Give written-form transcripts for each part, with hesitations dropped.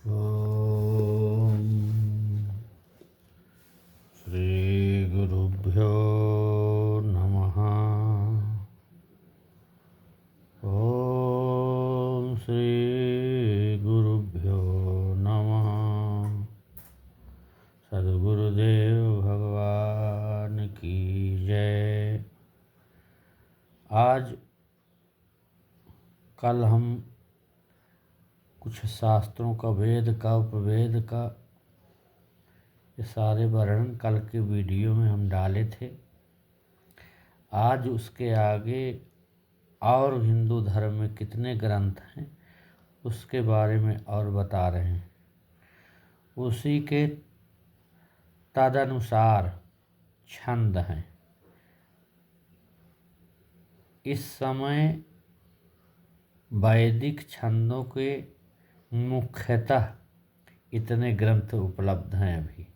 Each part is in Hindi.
ओम श्री गुरुभ्यो नमः। ओम श्री गुरुभ्यो नमः। सद्गुरुदेव भगवान की जय। आज कल हम कुछ शास्त्रों का, वेद का, उपवेद का, ये सारे वर्णन कल के वीडियो में हम डाले थे। आज उसके आगे और हिंदू धर्म में कितने ग्रंथ हैं उसके बारे में और बता रहे हैं। उसी के तदनुसार छंद हैं। इस समय वैदिक छंदों के मुख्यतः इतने ग्रंथ उपलब्ध हैं अभी।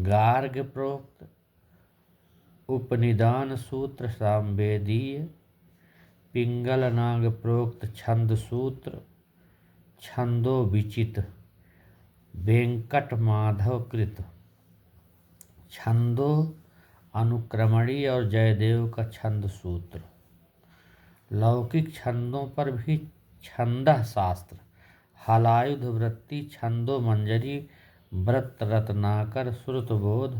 गार्ग प्रोक्त उपनिदान सूत्र सामवेदीय, पिंगल नाग प्रोक्त छंद सूत्र, छंदो विचित, वेंकट माधव कृत, छंदो अनुक्रमणी और जयदेव का छंद सूत्र। लौकिक छंदों पर भी छंदः शास्त्र, हलायुध वृत्ति, छंदो मंजरी, व्रत रत्नाकर, श्रुतबोध,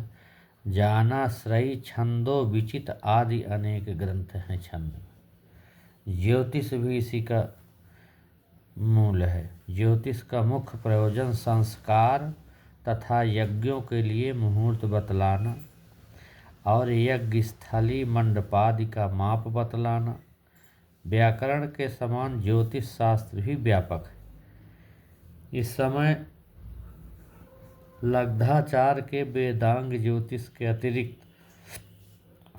जानाश्रयी, छंदो विचित आदि अनेक ग्रंथ हैं। छंद ज्योतिष भी इसी का मूल है। ज्योतिष का मुख्य प्रयोजन संस्कार तथा यज्ञों के लिए मुहूर्त बतलाना और यज्ञ स्थली मंडपादि का माप बतलाना। व्याकरण के समान ज्योतिष शास्त्र भी व्यापक है। इस समय लब्धाचार के वेदांग ज्योतिष के अतिरिक्त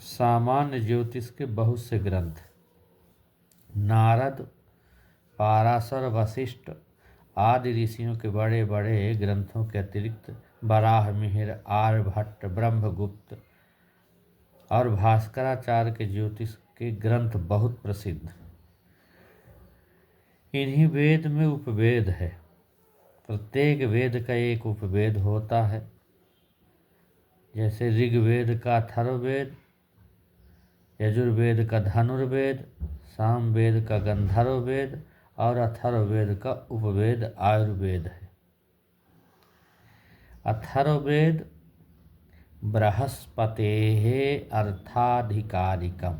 सामान्य ज्योतिष के बहुत से ग्रंथ, नारद, पाराशर, वशिष्ठ आदि ऋषियों के बड़े बड़े ग्रंथों के अतिरिक्त वराह मिहिर, आर्यभट्ट, ब्रह्मगुप्त और भास्कराचार्य के ज्योतिष के ग्रंथ बहुत प्रसिद्ध। इन्हीं वेद में उपवेद है। प्रत्येक वेद का एक उपवेद होता है। जैसे ऋग्वेद का अथर्ववेद, यजुर्वेद का धनुर्वेद, सामवेद का गंधर्ववेद और अथर्ववेद का उपवेद आयुर्वेद है। अथर्ववेद बृहस्पतेः अर्थाधिकारिकम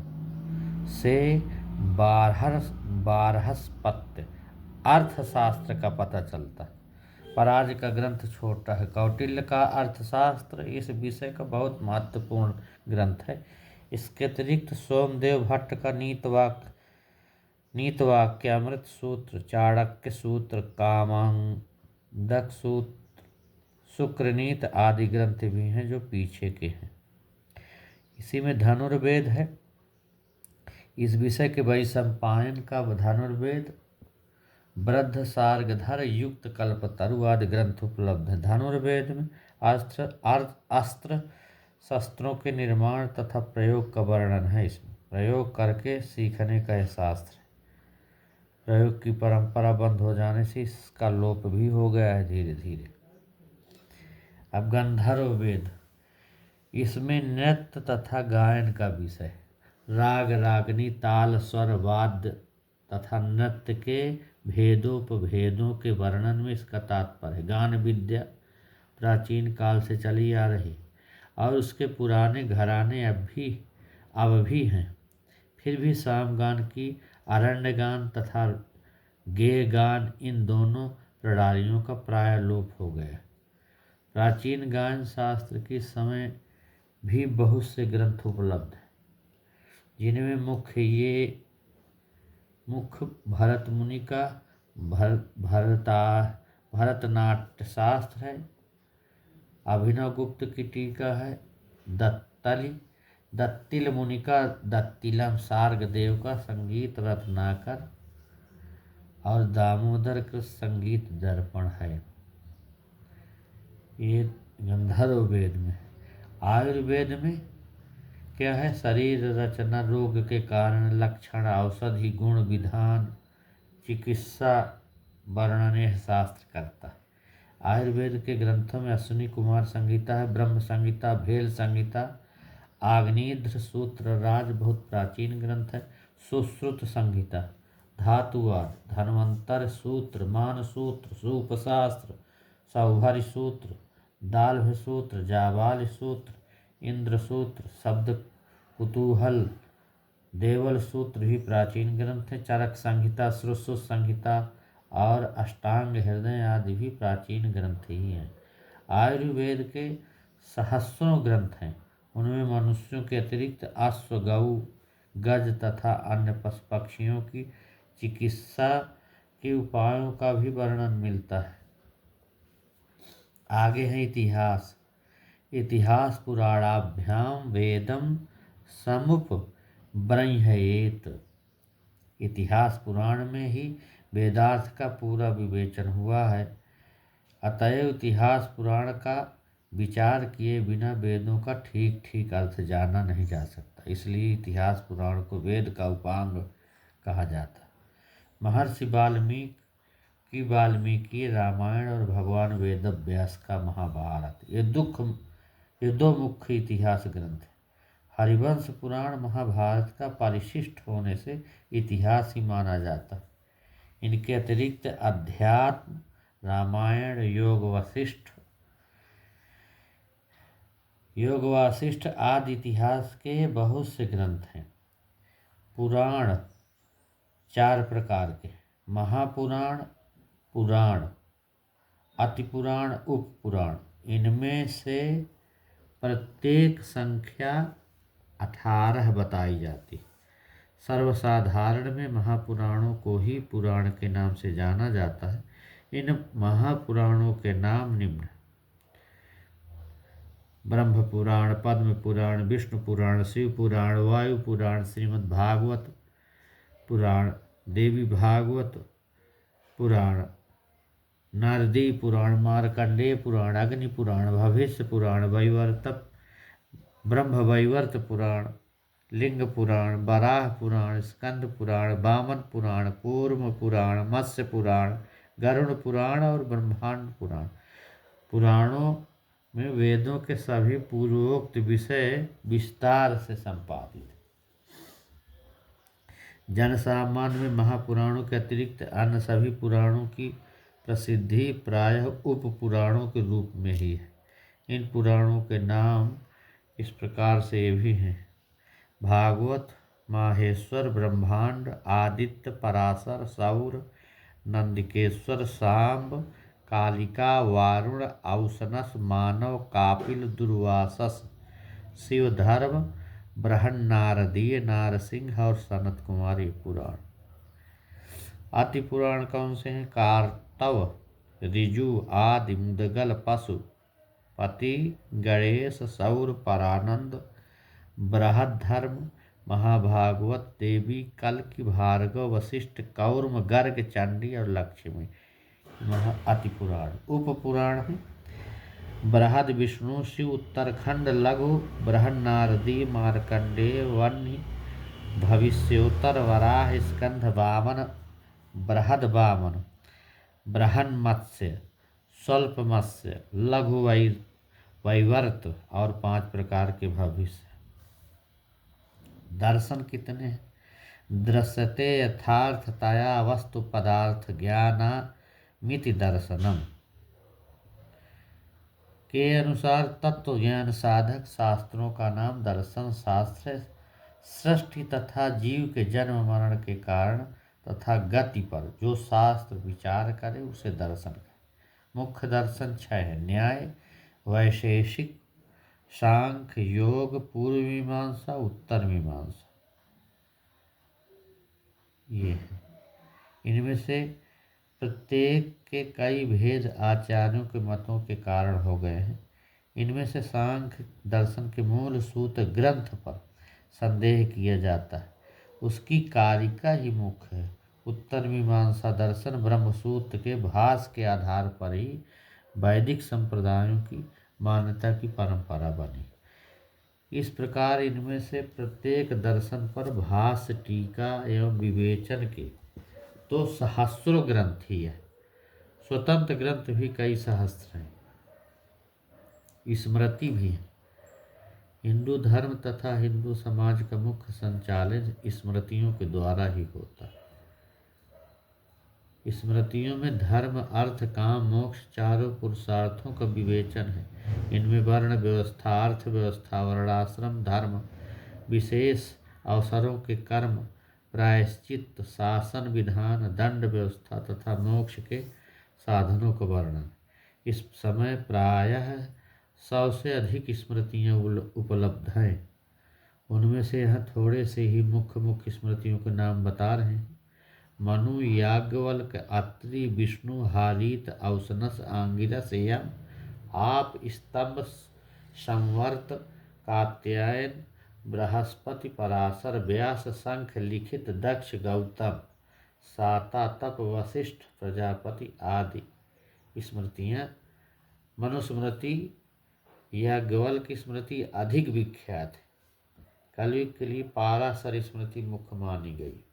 से बारहस्पत्य अर्थशास्त्र का पता चलता है। पर आज का ग्रंथ छोटा है। कौटिल्य का अर्थशास्त्र इस विषय का बहुत महत्वपूर्ण ग्रंथ है। इसके अतिरिक्त सोमदेव भट्ट का नीतवाक्यामृत सूत्र, चाणक्य सूत्र, कामांडक सूत्र, शुक्रनीत आदि ग्रंथ भी हैं जो पीछे के हैं। इसी में धनुर्वेद है। इस विषय के वैशंपायन का धनुर्वेद, वृद्ध सार्गधर, युक्त कल्पतरु आदि ग्रंथ उपलब्ध हैं। धनुर्वेद में अस्त्र शस्त्रों के निर्माण तथा प्रयोग का वर्णन है। इसमें प्रयोग करके सीखने का यह शास्त्र है। प्रयोग की परंपरा बंद हो जाने से इसका लोप भी हो गया है धीरे धीरे। अब गंधर्व वेद, इसमें नृत्य तथा गायन का विषय, राग, रागनी, ताल, स्वर, वाद्य तथा नृत्य के भेदोपभेदों के वर्णन में इसका तात्पर्य है। गान विद्या प्राचीन काल से चली आ रही और उसके पुराने घराने अब भी हैं। फिर भी सामगान की अरण्य गान तथा गेय गान, इन दोनों प्रणालियों का प्राय लोप हो गया। प्राचीन गायन शास्त्र के समय भी बहुत से ग्रंथ उपलब्ध हैं, जिनमें मुख्य भरत मुनि का भरतनाट्य शास्त्र है। अभिनव गुप्त की टीका है। दत्तिल मुनि का दत्तिलम, सार्गदेव का संगीत रत्नाकर और दामोदर का संगीत दर्पण है। ये गंधर्व वेद में। आयुर्वेद में क्या है? शरीर रचना, रोग के कारण, लक्षण, औषधि, गुण, विधान, चिकित्सा वर्णन यह शास्त्र करता है। आयुर्वेद के ग्रंथों में अश्विनी कुमार संहिता है, ब्रह्म संहिता, भेल संहिता, आग्नेयध्र सूत्र राज बहुत प्राचीन ग्रंथ है, सुश्रुत संहिता, धातुवाद, धन्वंतर सूत्र, मान सूत्र, सूपशास्त्र, सौभरी सूत्र, दाल्भ सूत्र, जाबाल सूत्र, इंद्र सूत्र, शब्द कुतूहल, देवल सूत्र भी प्राचीन ग्रंथ है। चरक संहिता, श्रुश्रुत संहिता और अष्टांग हृदय आदि भी प्राचीन ग्रंथ ही हैं। आयुर्वेद के सहस्रों ग्रंथ हैं। उनमें मनुष्यों के अतिरिक्त अश्व, गऊ, गज तथा अन्य पशु पक्षियों की चिकित्सा के उपायों का भी वर्णन मिलता है। आगे है इतिहास। इतिहास पुराणाभ्याम वेदम समुप ब्रह्मयेत। इतिहास पुराण में ही वेदार्थ का पूरा विवेचन हुआ है। अतएव इतिहास पुराण का विचार किए बिना वेदों का ठीक ठीक अर्थ जाना नहीं जा सकता। इसलिए इतिहास पुराण को वेद का उपांग कहा जाता है। महर्षि वाल्मीकि रामायण और भगवान वेद व्यास का महाभारत, ये दो मुख्य इतिहास ग्रंथ हैं। हरिवंश पुराण महाभारत का परिशिष्ट होने से इतिहास ही माना जाता है। इनके अतिरिक्त अध्यात्म, रामायण, योग वासिष्ठ आदि इतिहास के बहुत से ग्रंथ हैं। पुराण 4 प्रकार के: महापुराण, पुराण, अतिपुराण, उपपुराण। इनमें से प्रत्येक संख्या 18 बताई जाती। सर्वसाधारण में महापुराणों को ही पुराण के नाम से जाना जाता है। इन महापुराणों के नाम निम्न: ब्रह्म पुराण, पद्म पुराण, विष्णु पुराण, शिव पुराण, वायु पुराण, श्रीमद् भागवत पुराण, देवी भागवत पुराण, नारदी पुराण, मार्कंडेय पुराण, अग्नि पुराण, भविष्य पुराण, ब्रह्म वैवर्त पुराण, लिंग पुराण, वराह पुराण, स्कंद पुराण, वामन पुराण, कूर्म पुराण, मत्स्य पुराण, गरुड़ पुराण और ब्रह्मांड पुराण। पुराणों में वेदों के सभी पूर्वोक्त विषय विस्तार से संपादित। जनसामान्य में महापुराणों के अतिरिक्त अन्य सभी पुराणों की प्रसिद्धि प्रायः उपपुराणों के रूप में ही है। इन पुराणों के नाम इस प्रकार से भी हैं: भागवत, माहेश्वर, ब्रह्मांड, आदित्य, पराशर, सौर, नंदिकेश्वर, सांब, कालिका, वारुण, औसनस, मानव, कापिल, दुर्वासस, शिवधर्म, बृहन्नारदीय, नारसिंह और सनत कुमार पुराण। अति पुराण कौन से हैं? कार्तव, ऋजु, आदि, मुदगल, पशु पति, गणेश, सौर, परानंद, बृहद्धर्म, महाभागवत, देवी, कल्कि, भार्गव, वशिष्ठ, कौर्म, गर्ग, चंडी और लक्ष्मी। अति पुराण। उपपुराण है बृहद, विष्णु, शिव, उत्तरखंड, लघु, बृहन्नारदी, मार्कंडेय, वन्य, भविष्योत्तर, वराह, स्कंध, वामन, बृहद वामन, बृहन्मत्स्य, स्वल्प मत्स्य, लघु वैवर्त और 5 प्रकार के भविष्य। दर्शन कितने हैं? दृश्यते यथार्थतया वस्तु पदार्थ ज्ञानामिति दर्शनम के अनुसार तत्व ज्ञान साधक शास्त्रों का नाम दर्शन शास्त्र है। सृष्टि तथा जीव के जन्म मरण के कारण तथा गति पर जो शास्त्र विचार करे उसे दर्शन कहे। मुख्य दर्शन 6 है: न्याय, वैशेषिक, सांख्य, योग, पूर्व मीमांसा, उत्तर मीमांसा। ये है। इनमें से प्रत्येक के कई भेद आचार्यों के मतों के कारण हो गए हैं। इनमें से सांख्य दर्शन के मूल सूत्र ग्रंथ पर संदेह किया जाता है, उसकी कारिका ही मुख्य है। उत्तर मीमांसा दर्शन ब्रह्मसूत्र के भाष्य के आधार पर ही वैदिक संप्रदायों की मान्यता की परंपरा बनी। इस प्रकार इनमें से प्रत्येक दर्शन पर भाष्य, टीका एवं विवेचन के तो सहस्रों ग्रंथ ही है। स्वतंत्र ग्रंथ भी कई सहस्त्र हैं। स्मृति भी है। हिंदू धर्म तथा हिंदू समाज का मुख्य संचालन स्मृतियों के द्वारा ही होता है। स्मृतियों में धर्म, अर्थ, काम, मोक्ष चारों पुरुषार्थों का विवेचन है। इनमें वर्ण व्यवस्था, अर्थ व्यवस्था, वर्णाश्रम धर्म, विशेष अवसरों के कर्म, प्रायश्चित, शासन विधान, दंड व्यवस्था तथा मोक्ष के साधनों का वर्णन। इस समय प्रायः 100 से अधिक स्मृतियाँ उपलब्ध हैं। उनमें से यहाँ थोड़े से ही मुख्य स्मृतियों के नाम बता रहे हैं। मनु, याज्ञवल्क, अत्रि, विष्णु, हारीत, औसनस, आंगिरस, यम, आप, स्तंभ, संवर्त, कात्यायन, बृहस्पति, पराशर, व्यास, शंख, लिखित, दक्ष, गौतम, साता, तप, वशिष्ठ, प्रजापति आदि स्मृतियाँ। मनुस्मृति, याज्ञवल्क्य स्मृति अधिक विख्यात है। कलयुग के लिए पाराशर स्मृति मुख्य मानी गई।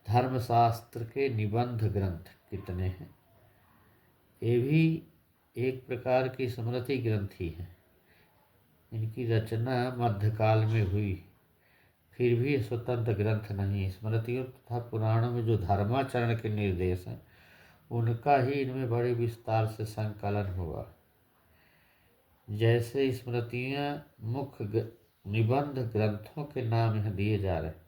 धर्मशास्त्र के निबंध ग्रंथ कितने हैं? ये भी एक प्रकार की स्मृति ग्रंथ ही है। इनकी रचना मध्यकाल में हुई, फिर भी स्वतंत्र ग्रंथ नहीं। स्मृतियों तथा पुराणों में जो धर्माचरण के निर्देश हैं उनका ही इनमें बड़े विस्तार से संकलन हुआ। जैसे स्मृतियाँ मुख्य निबंध ग्रंथों के नाम यहाँ दिए जा रहे हैं।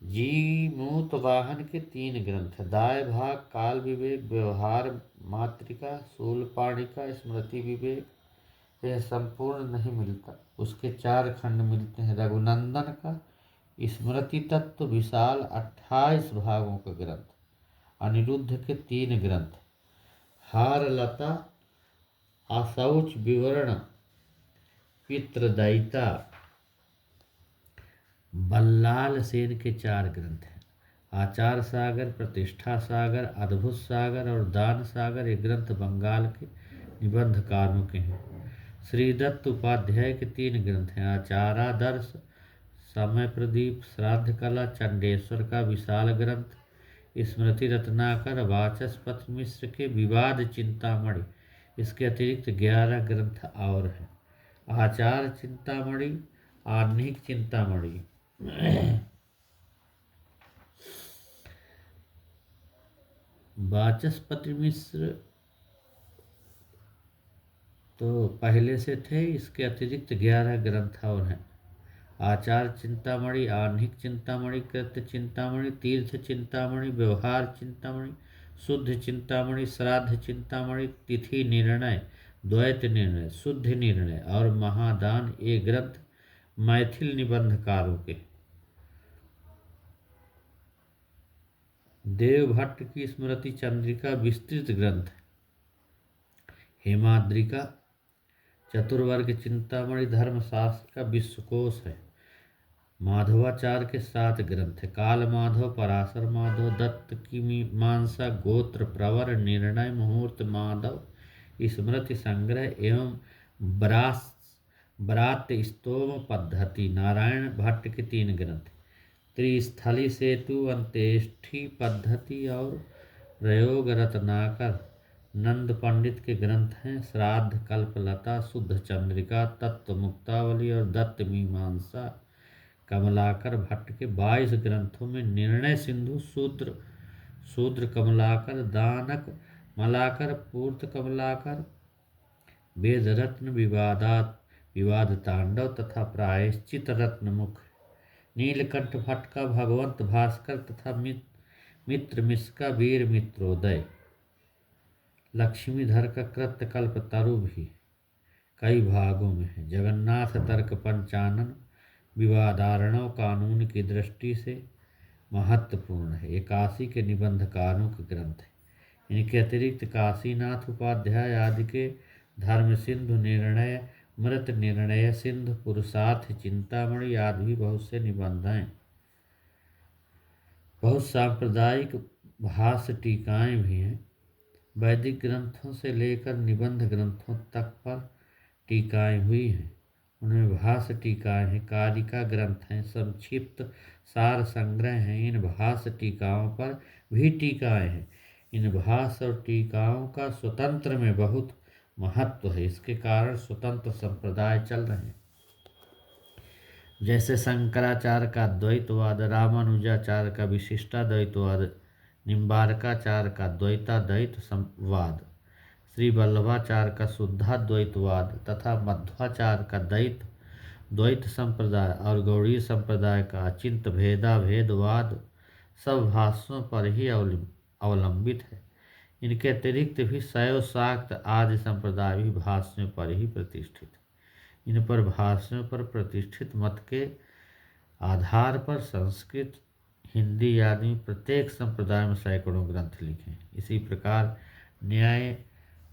जीमूतवाहन के 3 ग्रंथ, दाय भाग, काल विवेक, व्यवहार मातृका, शूलपाणिका, स्मृति विवेक, यह संपूर्ण नहीं मिलता। उसके 4 खंड मिलते हैं। रघुनंदन का स्मृति तत्व विशाल 28 भागों का ग्रंथ। अनिरुद्ध के 3 ग्रंथ, हारलता, आशौच विवरण, पितृदयिता। बल्लाल सेन के 4 ग्रंथ हैं। आचार सागर, प्रतिष्ठा सागर, अद्भुत सागर और दान सागर। ये ग्रंथ बंगाल के निबंधकारों के हैं। श्रीदत्त उपाध्याय के 3 ग्रंथ हैं। आचारादर्श, समय प्रदीप, श्राद्ध कला, चंडेश्वर का विशाल ग्रंथ, स्मृति रत्नाकर, वाचस्पति मिश्र के विवाद चिंतामणि। इसके अतिरिक्त 11 ग्रंथ और हैं। आचार चिंतामणि, आह्निक चिंतामणि, वाचस्पति मिश्र तो पहले से थे। इसके अतिरिक्त 11 ग्रंथ और हैं। आचार चिंतामणि, आह्निक चिंतामणि, कृत्य चिंतामणि, तीर्थ चिंतामणि, व्यवहार चिंतामणि, शुद्ध चिंतामणि, श्राद्ध चिंतामणि, तिथि निर्णय, द्वैत निर्णय, शुद्ध निर्णय और महादान। ये ग्रंथ मैथिल निबंधकारों के। देवभट्ट की स्मृति चंद्रिका विस्तृत ग्रंथ। हेमाद्रिका, चतुर्वर्ग चिंतामणि धर्मशास्त्र का विश्वकोश है। माधवाचार्य के 7 ग्रंथ है। काल माधव, पराशर माधव, दत्त की मीमांसा, गोत्र प्रवर, निर्णय, मुहूर्त माधव, स्मृति संग्रह एवं ब्रात्य स्तोम पद्धति। नारायण भट्ट के 3 ग्रंथ, त्रिस्थली सेतु, अंत्येष्टि पद्धति और प्रयोग रत्नाकर। नंद पंडित के ग्रंथ हैं। श्राद्ध, कल्पलता, शुद्ध चंद्रिका, तत्व मुक्तावली और दत्त मीमांसा। कमलाकर भट्ट के 22 ग्रंथों में निर्णय सिंधु, शूद्र कमलाकर, दानक मलाकर, पूर्त कमलाकर, वेद रत्न, विवाद तांडव तथा प्रायश्चित रत्न मुख। नीलकंठ भट्ट का भगवंत भास्कर तथा मित्र मिश्र वीर मित्रोदय। लक्ष्मीधर का कृत्य कल्पतरु भी कई भागों में है। जगन्नाथ तर्क पंचानन विवादारणव कानून की दृष्टि से महत्वपूर्ण है। ये काशी के निबंधकारों के ग्रंथ है। इनके अतिरिक्त काशीनाथ उपाध्याय आदि के धर्म सिंधु, निर्णय, मृत निर्णय सिंधु, पुरुषार्थ चिंतामणि आदि भी बहुत से निबंध हैं। बहुत सांप्रदायिक भाष्य टीकाएँ भी हैं। वैदिक ग्रंथों से लेकर निबंध ग्रंथों तक पर टीकाएँ हुई हैं। उनमें भाष्य टीकाएँ हैं, कारिका ग्रंथ हैं, संक्षिप्त सार संग्रह हैं। इन भाष्य टीकाओं पर भी टीकाएँ हैं। इन भाष्य और टीकाओं का स्वतंत्र में बहुत महत्व है। इसके कारण स्वतंत्र संप्रदाय चल रहे हैं। जैसे शंकराचार्य का द्वैतवाद, रामानुजाचार्य का विशिष्टाद्वैतवाद, निम्बारकाचार्य का द्वैताद्वैत संवाद, श्री वल्लभाचार्य का शुद्धाद्वैतवाद तथा मध्वाचार्य का द्वैत संप्रदाय और गौड़ीय संप्रदाय का अचिंत भेदाभेदवाद सब भाष्यों पर ही अवलंबित है। इनके अतिरिक्त भी शैव शाक्त आदि संप्रदाय भी भाष्यों पर ही प्रतिष्ठित है। इन पर भाष्यों पर प्रतिष्ठित मत के आधार पर संस्कृत, हिंदी आदि प्रत्येक संप्रदाय में सैकड़ों ग्रंथ लिखे हैं। इसी प्रकार न्याय,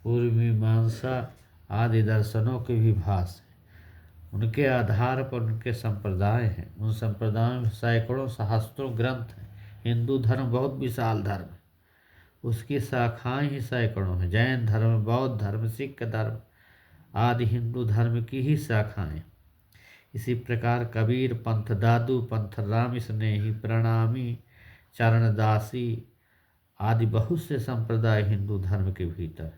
पूर्व मीमांसा आदि दर्शनों के भी भाष्य हैं। उनके आधार पर उनके संप्रदाय हैं। उन संप्रदायों में सैकड़ों सहस्त्रों ग्रंथ हैं। हिंदू धर्म बहुत विशाल धर्म है, उसकी शाखाएं ही सैकड़ों हैं। जैन धर्म, बौद्ध धर्म, सिख धर्म आदि हिंदू धर्म की ही शाखाएं। इसी प्रकार कबीर पंथ, दादू पंथ, राम स्नेही, प्रणामी, चरणदासी आदि बहुत से संप्रदाय हिंदू धर्म के भीतर।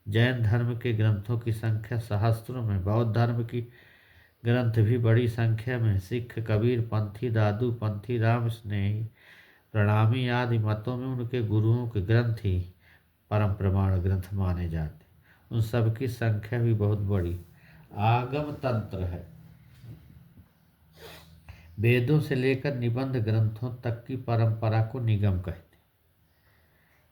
जैन धर्म के ग्रंथों की संख्या सहस्त्रों में, बौद्ध धर्म की ग्रंथ भी बड़ी संख्या में, सिख, कबीर पंथी, दादू पंथी, राम स्नेही, प्रणामी आदि मतों में उनके गुरुओं के ग्रंथ ही परम प्रमाण ग्रंथ माने जाते। उन सब की संख्या भी बहुत बड़ी। आगम तंत्र है। वेदों से लेकर निबंध ग्रंथों तक की परंपरा को निगम कहते।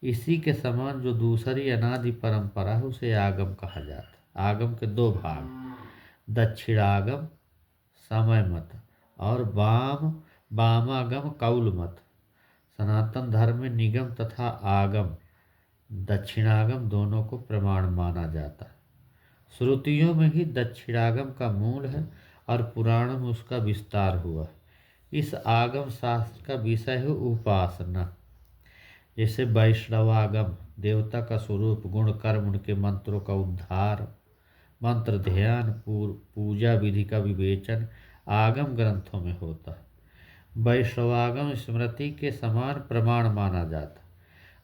इसी के समान जो दूसरी अनादि परंपरा है उसे आगम कहा जाता है। आगम के दो भाग, दक्षिणागम समय मत और वामागम कौल मत। सनातन धर्म में निगम तथा आगम, दक्षिणागम दोनों को प्रमाण माना जाता है। श्रुतियों में ही दक्षिणागम का मूल है और पुराणों में उसका विस्तार हुआ है। इस आगम शास्त्र का विषय है उपासना। जैसे वैष्णवागम देवता का स्वरूप, गुण, कर्म, उनके मंत्रों का उद्धार, मंत्र ध्यान, पूजा विधि का विवेचन आगम ग्रंथों में होता है। वैष्णवागम स्मृति के समान प्रमाण माना जाता है।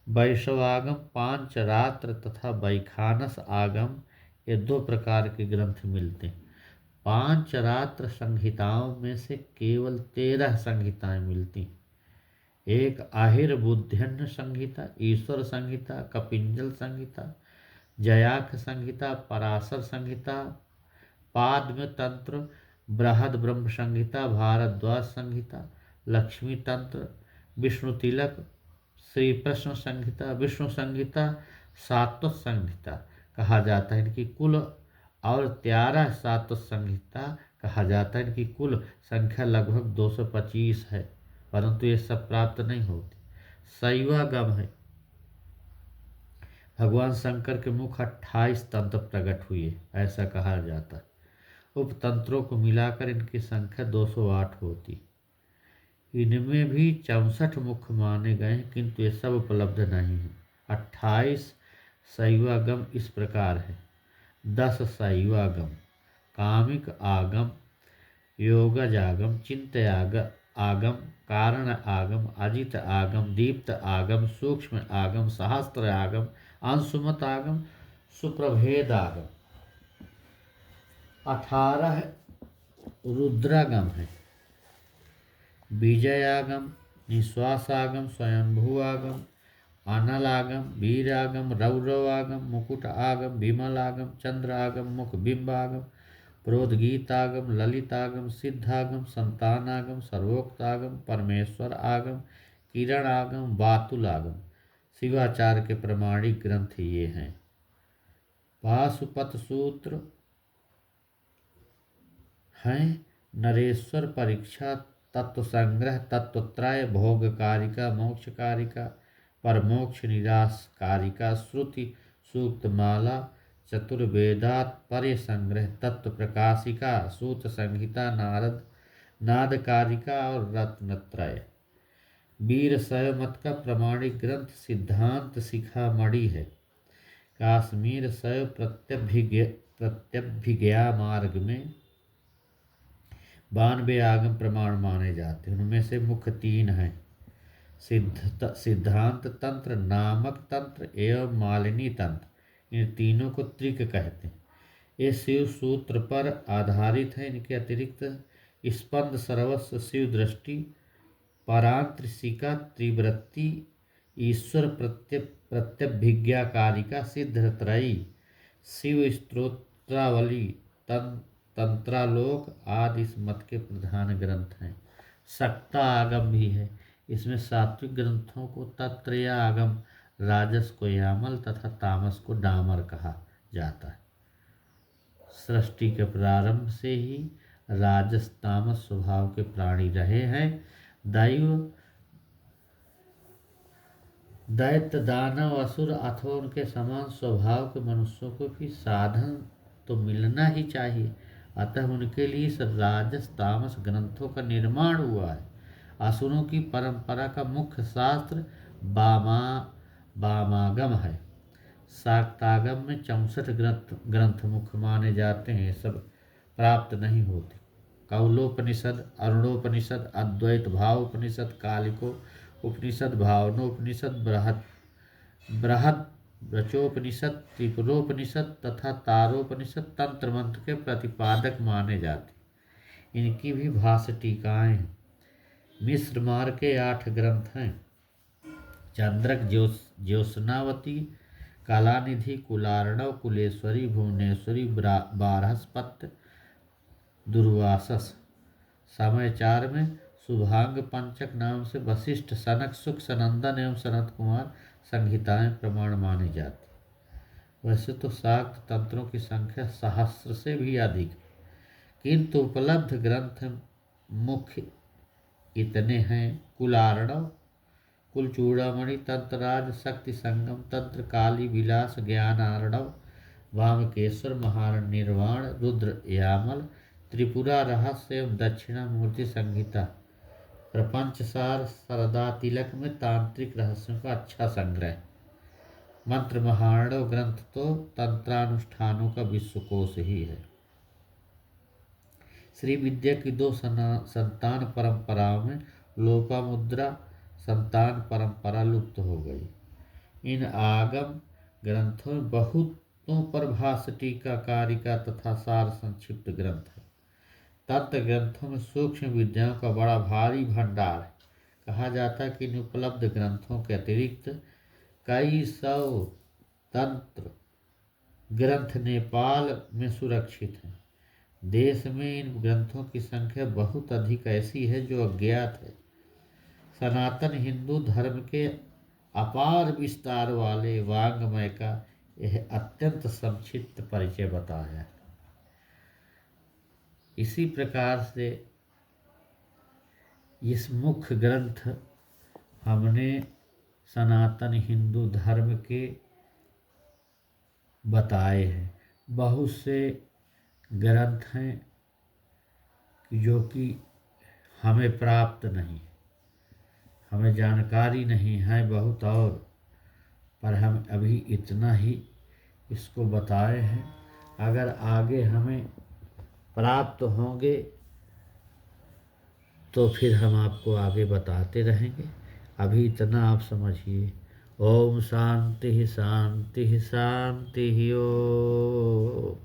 वैष्णवागम, पांचरात्र तथा वैखानस आगम, ये दो प्रकार के ग्रंथ मिलते हैं। पांचरात्र संहिताओं में से केवल 13 संहिताएं मिलती हैं। एक आहिर्बुद्ध्यन्न संहिता, ईश्वर संहिता, कपिंजल संहिता, जयाख संहिता, पराशर संहिता, पाद्म तंत्र, बृहद ब्रह्म संहिता, भारद्वाज संहिता, लक्ष्मी तंत्र, विष्णु तिलक, श्री प्रश्न संहिता, विष्णु संहिता, सात्वत संहिता कहा जाता है। इनकी कुल और 13 सात्वत संहिता कहा जाता है। इनकी कुल संख्या लगभग 225 है, परंतु ये सब प्राप्त नहीं होती। शैवागम है। भगवान शंकर के मुख 28 तंत्र प्रकट हुए, ऐसा कहा जाता है। उपतंत्रों को मिलाकर इनकी संख्या 208 होती। इनमें भी 64 मुख माने गए हैं, किंतु ये सब उपलब्ध नहीं है। 28 शैवागम इस प्रकार है। 10 शैवागम, कामिक आगम, योगजागम, चिंतयाग आगम, कारण आगम, अजित आगम, दीप्त आगम, सूक्ष्म आगम, सहस्त्र आगम, अंशुमत आगम, सुप्रभेद आगम। 18 रुद्रागम है। विजयागम, निश्वासागम, स्वयंभू आगम, अनल आगम, वीर आगम, रौरव आगम, मुकुट आगम, विमल आगम, चंद्र आगम, मुख बिंब आगम, प्रोद्गीतागम, ललितागम, सिद्धागम, संतानागम, सर्वोक्तागम, परमेश्वर आगम, किरण आगम, वातुल आगम। शिवाचार्य के प्रमाणिक ग्रंथ ये हैं। पाशुपत सूत्र हैं। नरेश्वर परीक्षा, तत्व संग्रह, तत्वत्रय, भोग कारिका, मोक्ष कारिका, परमोक्ष निराश कारिका, श्रुति सूक्त माला, चतुर्वेदात्पर्य संग्रह, तत्व प्रकाशिका, सूत संहिता, नाद कारिका और रत्नत्रय। वीर शैव मत का प्रमाणिक ग्रंथ सिद्धांत शिखामणि है। काश्मीर शैव प्रत्यभिज्ञा मार्ग में 92 आगम प्रमाण माने जाते हैं। उनमें से मुख्य 3 हैं: सिद्धांत तंत्र, नामक तंत्र एवं मालिनी तंत्र। इन तीनों को त्रिक कहते हैं। ये शिव सूत्र पर आधारित है। इनके अतिरिक्त स्पंद सर्वस्व, शिव दृष्टि, परांतरिशिका, त्रिवृत्ति, ईश्वर प्रत्यभिज्ञाकारिका, सिद्धत्रयी, शिव स्तोत्रावली, तंत्रालोक आदि इस मत के प्रधान ग्रंथ हैं। सक्ता आगम भी है। इसमें सात्विक ग्रंथों को तत्त्रय आगम, राजस को यामल तथा तामस को डामर कहा जाता है। सृष्टि के प्रारंभ से ही राजस तामस स्वभाव के प्राणी रहे हैं। दैत्य, दानव, असुर अथवा उनके समान स्वभाव के मनुष्यों को भी साधन तो मिलना ही चाहिए। अतः उनके लिए इस राजस तामस ग्रंथों का निर्माण हुआ है। असुरों की परंपरा का मुख्य शास्त्र वामागम है। शाक्तागम में 64 ग्रंथ मुख्य माने जाते हैं। सब प्राप्त नहीं होते। कौलोपनिषद, अरुणोपनिषद, अद्वैत भावोपनिषद, कालिको उपनिषद, भावनोपनिषद, बृहद रचोपनिषद, त्रिपुरोपनिषद तथा तारोपनिषद तंत्र मंत्र के प्रतिपादक माने जाते। इनकी भी भाष्य टीकाएं हैं। मिश्र मार्ग के 8 ग्रंथ हैं: चंद्रक, ज्योत्स्नावती, कलानिधि, कुलार्णव, कुलेश्वरी, भुवनेश्वरी, बारहस्पत्य, दुर्वासस। समय 4 में शुभांग पंचक नाम से वशिष्ठ, सनक, सुख, सनंदन एवं सनत कुमार संहिताएं प्रमाण मानी जाती। वैसे तो शाक्त तंत्रों की संख्या सहस्र से भी अधिक है, किंतु उपलब्ध ग्रंथ मुख्य इतने हैं: कुलार्णव, कुलचूड़ामणि, तंत्रराज, शक्ति संगम तंत्र, काली विलास, ज्ञानार्णव, वामकेश्वर, महानिर्वाण, रुद्र यामल, त्रिपुरा रहस्य एवं दक्षिणामूर्ति संहिता। प्रपंचसार सरदा तिलक में तांत्रिक रहस्यों का अच्छा संग्रह। मंत्र महार्णव ग्रंथ तो तंत्रानुष्ठानों का विश्वकोश ही है। श्री विद्या की 2 संतान परंपराओं में लोपामुद्रा संतान परंपरा लुप्त हो गई। इन आगम ग्रंथों में बहुतों पर भाष्य, टीका, कारिका तथा सार संक्षिप्त ग्रंथ है। तंत्र ग्रंथों में सूक्ष्म विद्याओं का बड़ा भारी भंडार है। कहा जाता है कि इन उपलब्ध ग्रंथों के अतिरिक्त कई 100 तंत्र ग्रंथ नेपाल में सुरक्षित हैं। देश में इन ग्रंथों की संख्या बहुत अधिक ऐसी है जो अज्ञात है। सनातन हिंदू धर्म के अपार विस्तार वाले वाङ्मय का यह अत्यंत संक्षिप्त परिचय बताया है। इसी प्रकार से इस मुख्य ग्रंथ हमने सनातन हिंदू धर्म के बताए हैं। बहुत से ग्रंथ हैं जो कि हमें प्राप्त नहीं, हमें जानकारी नहीं है बहुत, और पर हम अभी इतना ही इसको बताए हैं। अगर आगे हमें प्राप्त होंगे तो फिर हम आपको आगे बताते रहेंगे। अभी इतना आप समझिए। ओम शांति शांति शांति। ओम।